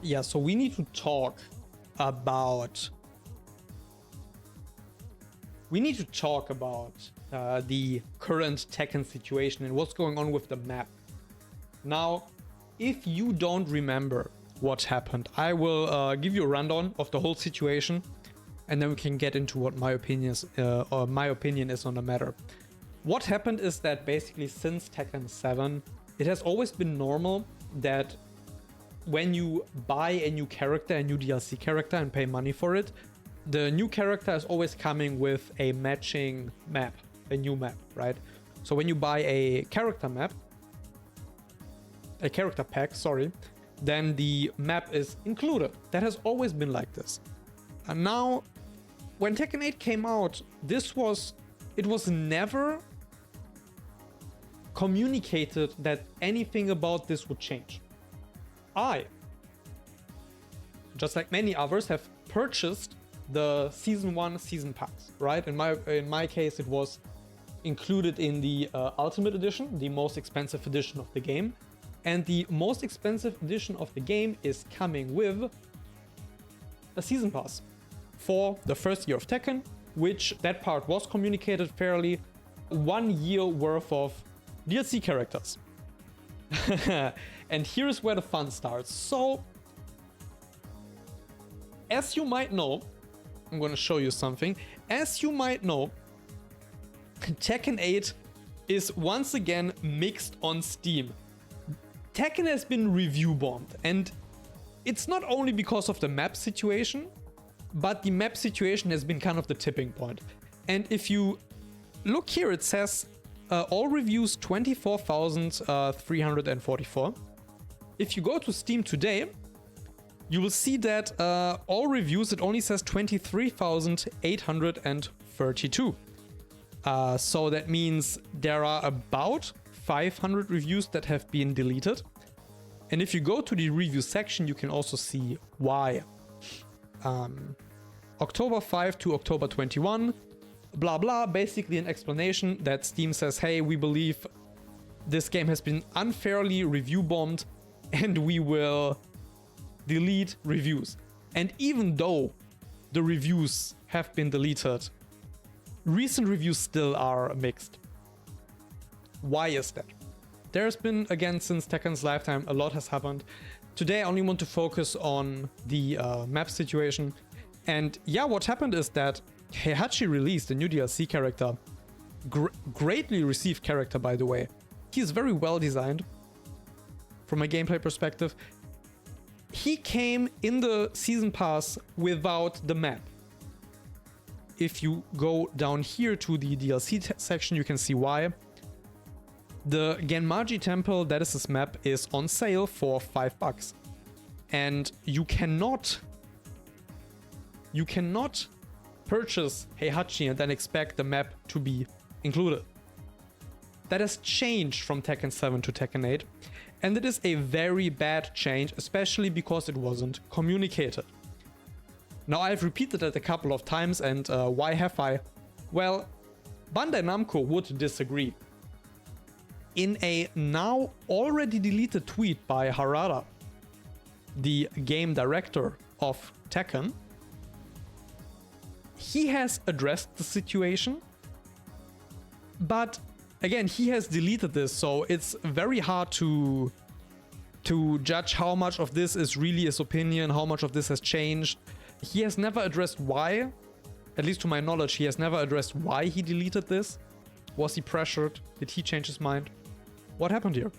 Yeah, so we need to talk about the current Tekken situation and what's going on with the map. Now, if you don't remember what happened, I will give you a rundown of the whole situation, and then we can get into what my opinion is on the matter. What happened is that basically since Tekken 7, it has always been normal that when you buy a new character, a new DLC character, and pay money for it, the new character is always coming with a matching map, a new map, right? So when you buy a character pack, then the map is included. That has always been like this. And now, when Tekken 8 came out, it was never communicated that anything about this would change. I, just like many others, have purchased the Season 1 Season Pass, right? In my case, it was included in the Ultimate Edition, the most expensive edition of the game. And the most expensive edition of the game is coming with a Season Pass for the first year of Tekken, which that part was communicated fairly. 1 year worth of DLC characters. And here's where the fun starts. So, as you might know, I'm going to show you something. As you might know, Tekken 8 is once again mixed on Steam. Tekken has been review bombed, and it's not only because of the map situation, but the map situation has been kind of the tipping point. And if you look here, it says all reviews 24,344. If you go to Steam today, you will see that all reviews, it only says 23,832. So that means there are about 500 reviews that have been deleted. And if you go to the review section, you can also see why. October 5 to October 21, blah blah, basically an explanation that Steam says, hey, we believe this game has been unfairly review bombed and we will delete reviews. And even though the reviews have been deleted, recent reviews still are mixed. Why is that? There's been, again, since Tekken's lifetime, a lot has happened. Today I only want to focus on the map situation. And yeah, what happened is that Heihachi released a new DLC character. Greatly received character, by the way. He's very well designed from a gameplay perspective. He came in the Season Pass without the map. If you go down here to the DLC section, you can see why. The Genmaji temple, that is this map, is on sale for $5. And you cannot purchase Heihachi and then expect the map to be included. That has changed from Tekken 7 to Tekken 8. And it is a very bad change, especially because it wasn't communicated. Now, I've repeated that a couple of times, and why have I? Well, Bandai Namco would disagree. In a now already deleted tweet by Harada, the game director of Tekken, he has addressed the situation, but again, he has deleted this, so it's very hard to judge how much of this is really his opinion, how much of this has changed. He has never addressed why, at least to my knowledge, he has never addressed why he deleted this. Was he pressured? Did he change his mind? What happened here?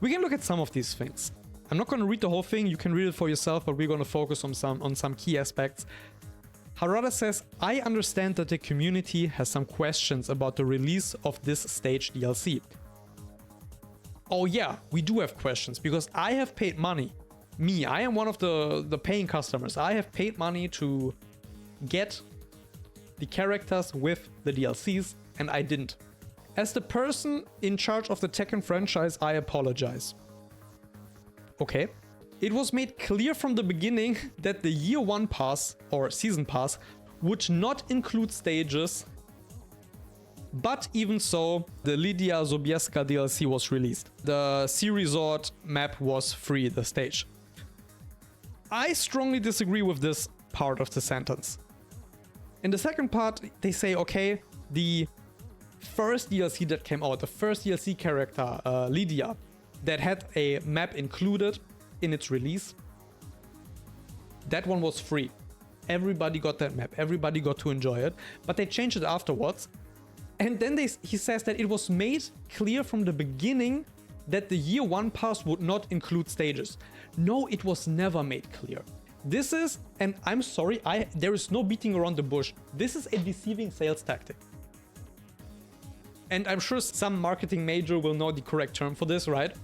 We can look at some of these things. I'm not going to read the whole thing, you can read it for yourself, but we're going to focus on some key aspects. Harada says, I understand that the community has some questions about the release of this stage DLC. Oh yeah, we do have questions, because I have paid money. I am one of the paying customers. I have paid money to get the characters with the DLCs, and I didn't. As the person in charge of the Tekken franchise, I apologize. Okay. It was made clear from the beginning that the Year 1 Pass, or Season Pass, would not include stages. But even so, the Lydia Sobieska DLC was released. The Sea Resort map was free, the stage. I strongly disagree with this part of the sentence. In the second part, they say, okay, the first DLC that came out, the first DLC character, Lydia, that had a map included in its release, that one was free. Everybody got that map, everybody got to enjoy it, but they changed it afterwards. And then he says that it was made clear from the beginning that the year one pass would not include stages. No, it was never made clear. This is, and I'm sorry, there is no beating around the bush. This is a deceiving sales tactic. And I'm sure some marketing major will know the correct term for this, right?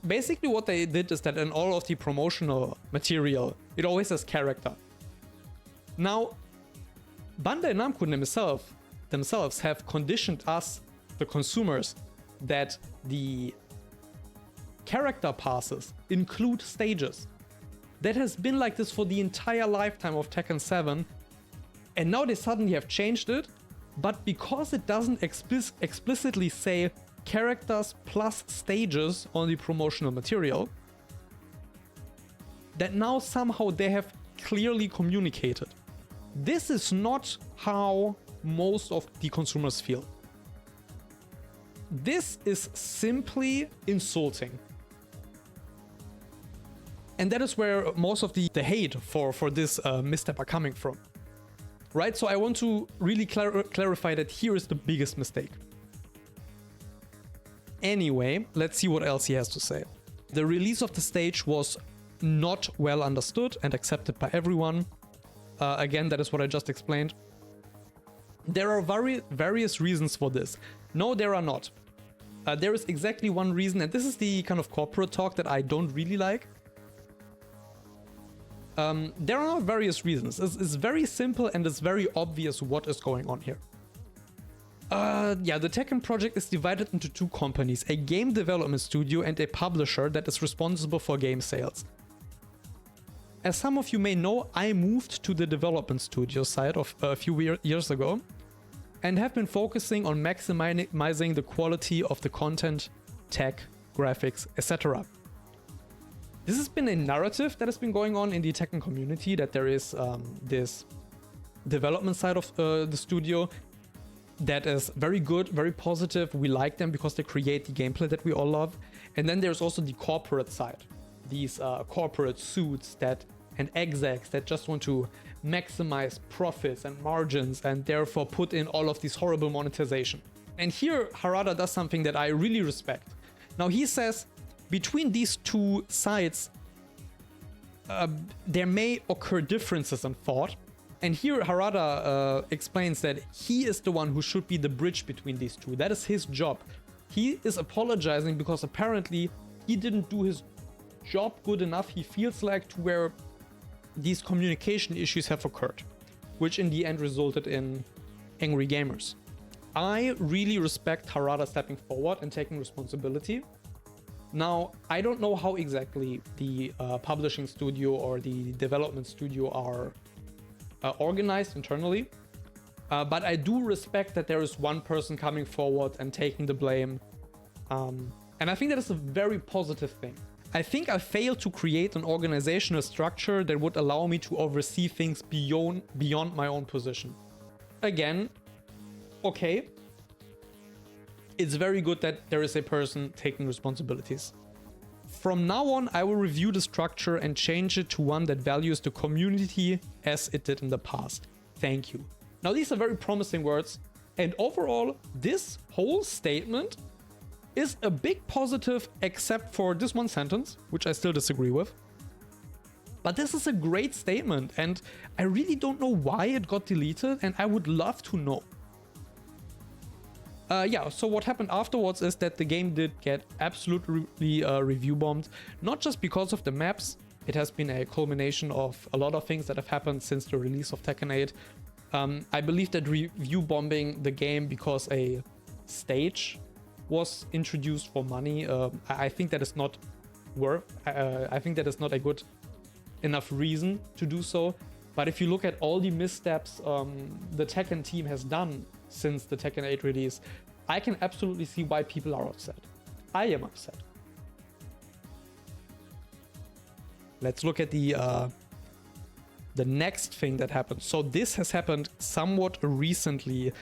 Basically what they did is that in all of the promotional material, it always says character. Now, Bandai Namco themselves have conditioned us, the consumers, that the character passes include stages. That has been like this for the entire lifetime of Tekken 7, and now they suddenly have changed it, but because it doesn't explicitly say characters plus stages on the promotional material, that now somehow they have clearly communicated. This is not how most of the consumers feel. This is simply insulting. And that is where most of the hate for this misstep are coming from. Right? So I want to really clarify that here is the biggest mistake. Anyway, let's see what else he has to say. The release of the stage was not well understood and accepted by everyone. Again, that is what I just explained. There are various reasons for this. No, there are not. There is exactly one reason, and this is the kind of corporate talk that I don't really like. There are various reasons. It's very simple and it's very obvious what is going on here. Yeah, the Tekken project is divided into two companies, a game development studio and a publisher that is responsible for game sales. As some of you may know, I moved to the development studio side of a few years ago and have been focusing on maximizing the quality of the content, tech, graphics, etc. This has been a narrative that has been going on in the Tekken community, that there is this development side of the studio that is very good, very positive. We like them because they create the gameplay that we all love. And then there's also the corporate side, these corporate suits and execs that just want to maximize profits and margins and therefore put in all of this horrible monetization. And here Harada does something that I really respect. Now he says, between these two sides, there may occur differences in thought. And here Harada explains that he is the one who should be the bridge between these two. That is his job. He is apologizing because apparently he didn't do his job good enough, he feels like, to where these communication issues have occurred, which in the end resulted in angry gamers. I really respect Harada stepping forward and taking responsibility. Now, I don't know how exactly the publishing studio or the development studio are organized internally, but I do respect that there is one person coming forward and taking the blame, and I think that is a very positive thing. I think I failed to create an organizational structure that would allow me to oversee things beyond my own position. Again, okay. It's very good that there is a person taking responsibilities. From now on, I will review the structure and change it to one that values the community as it did in the past. Thank you. Now, these are very promising words, and overall, this whole statement is a big positive, except for this one sentence, which I still disagree with. But this is a great statement, and I really don't know why it got deleted, and I would love to know. Yeah, so what happened afterwards is that the game did get absolutely review bombed, not just because of the maps. It has been a culmination of a lot of things that have happened since the release of Tekken 8. I believe that review bombing the game because a stage was introduced for money. I think that is not I think that is not a good enough reason to do so. But if you look at all the missteps the Tekken team has done since the Tekken 8 release, I can absolutely see why people are upset. I am upset. let's look at the next thing that happened. So this has happened somewhat recently,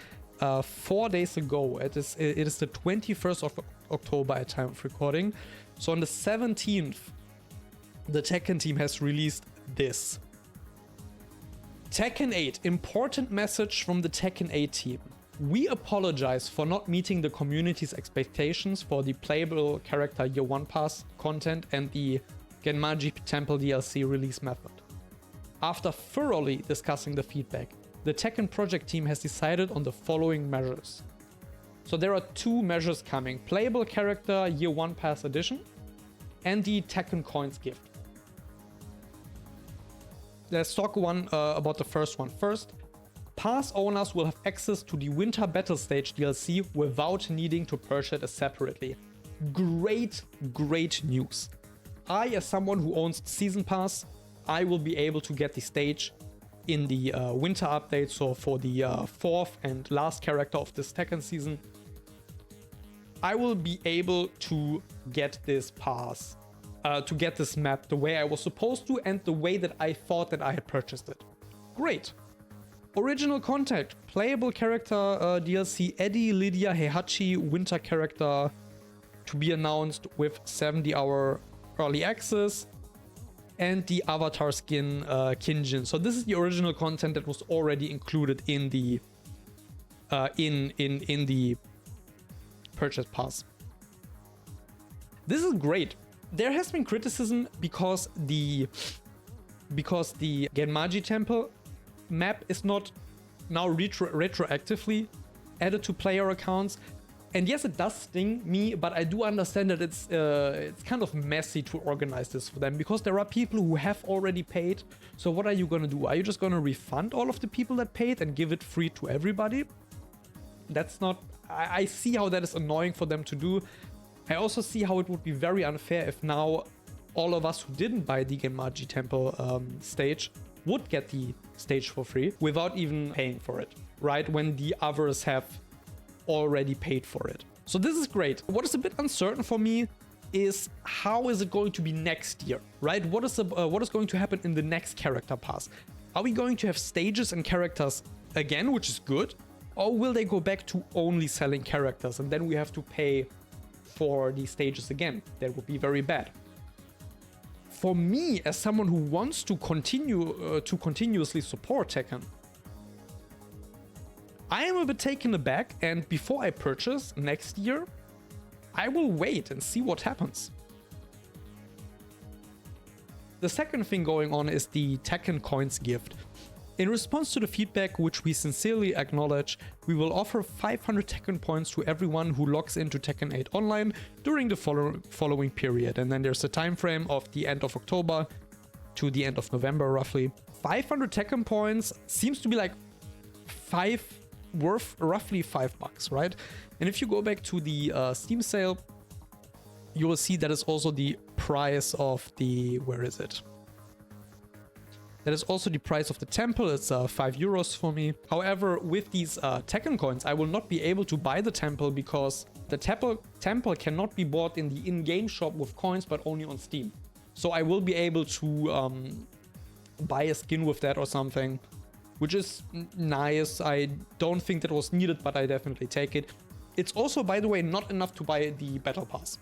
4 days ago. It is the 21st of October at time of recording. So on the 17th, the Tekken team has released this. Tekken 8, important message from the Tekken 8 team. We apologize for not meeting the community's expectations for the playable character Year 1 Pass content and the Genmaji Temple DLC release method. After thoroughly discussing the feedback, the Tekken project team has decided on the following measures. So there are 2 measures coming: playable character Year 1 Pass edition and the Tekken coins gift. Let's talk about the first one first. Pass owners will have access to the Winter Battle Stage DLC without needing to purchase it separately. Great news. I, as someone who owns the Season Pass, I will be able to get the stage in the winter update, so for the 4th and last character of this Tekken season. I will be able to get this pass, to get this map the way I was supposed to and the way that I thought that I had purchased it. Great. Original content, playable character DLC Eddie Lydia Heihachi winter character to be announced with 70-hour early access, and the avatar skin Kinjin. So this is the original content that was already included in the in the purchase pass. This is great. There has been criticism because the Genmaji Temple map is not now retroactively added to player accounts. And yes, it does sting me, but I do understand that it's kind of messy to organize this for them, because there are people who have already paid. So what are you gonna do? Are you just gonna refund all of the people that paid and give it free to everybody? That's not... I see how that is annoying for them to do. I also see how it would be very unfair if now all of us who didn't buy the Genmaji Temple stage would get the stage for free without even paying for it, right? When the others have already paid for it. So this is great. What is a bit uncertain for me is how is it going to be next year, right? What is going to happen in the next character pass? Are we going to have stages and characters again, which is good? Or will they go back to only selling characters and then we have to pay for these stages again? That would be very bad. For me, as someone who wants to continuously support Tekken, I am a bit taken aback, and before I purchase next year, I will wait and see what happens. The second thing going on is the Tekken coins gift. In response to the feedback, which we sincerely acknowledge, we will offer 500 Tekken points to everyone who logs into Tekken 8 online during the following period. And then there's a time frame of the end of October to the end of November, roughly. 500 Tekken points seems to be like worth roughly $5, right? And if you go back to the Steam sale, you will see that is also the price of the... where is it? That is also the price of the temple. It's 5 euros for me. However, with these Tekken coins, I will not be able to buy the temple because the temple cannot be bought in the in-game shop with coins, but only on Steam. So I will be able to buy a skin with that or something, which is nice. I don't think that was needed, but I definitely take it. It's also, by the way, not enough to buy the battle pass.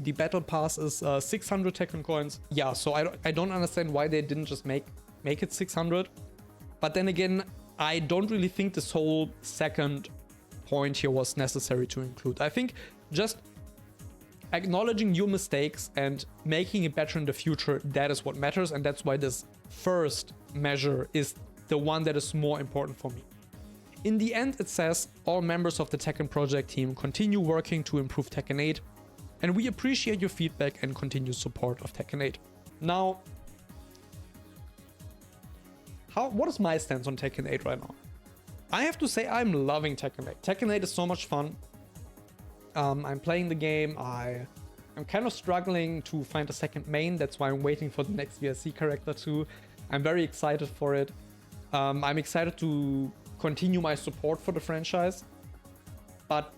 The battle pass is 600 Tekken coins. Yeah, so I don't understand why they didn't just make it 600. But then again, I don't really think this whole second point here was necessary to include. I think just acknowledging your mistakes and making it better in the future, that is what matters. And that's why this first measure is the one that is more important for me. In the end, it says all members of the Tekken project team continue working to improve Tekken 8. And we appreciate your feedback and continued support of Tekken 8. Now, what is my stance on Tekken 8 right now? I have to say I'm loving Tekken 8. Tekken 8 is so much fun. I'm playing the game. I'm kind of struggling to find a second main. That's why I'm waiting for the next VSC character too. I'm very excited for it. I'm excited to continue my support for the franchise. But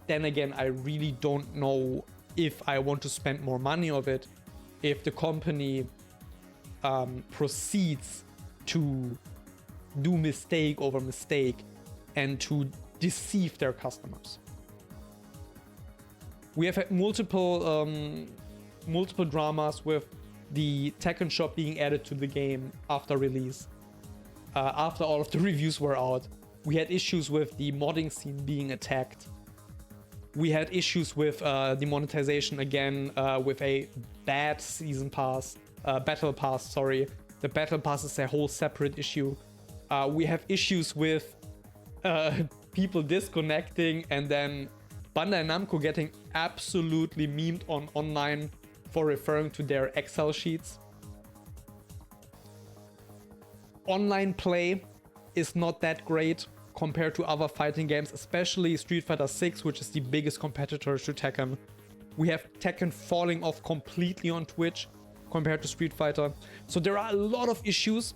then again, I really don't know if I want to spend more money of it, if the company proceeds to do mistake over mistake and to deceive their customers. We have had multiple dramas with the Tekken shop being added to the game after release. After all of the reviews were out, we had issues with the modding scene being attacked. We had issues with the monetization again, with a bad season pass, battle pass, sorry. The battle pass is a whole separate issue. We have issues with people disconnecting and then Bandai Namco getting absolutely memed on online for referring to their Excel sheets. Online play is not that great compared to other fighting games, especially Street Fighter 6, which is the biggest competitor to Tekken. We have Tekken falling off completely on Twitch compared to Street Fighter. So there are a lot of issues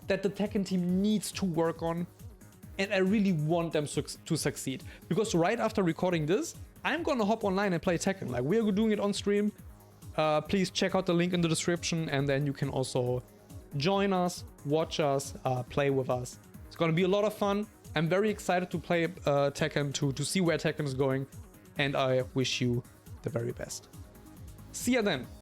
that the Tekken team needs to work on, and I really want them to succeed. Because right after recording this, I'm gonna hop online and play Tekken. Like, we are doing it on stream. Please check out the link in the description, and then you can also join us, watch us, play with us. It's gonna be a lot of fun. I'm very excited to play Tekken, to see where Tekken is going, and I wish you the very best. See ya then.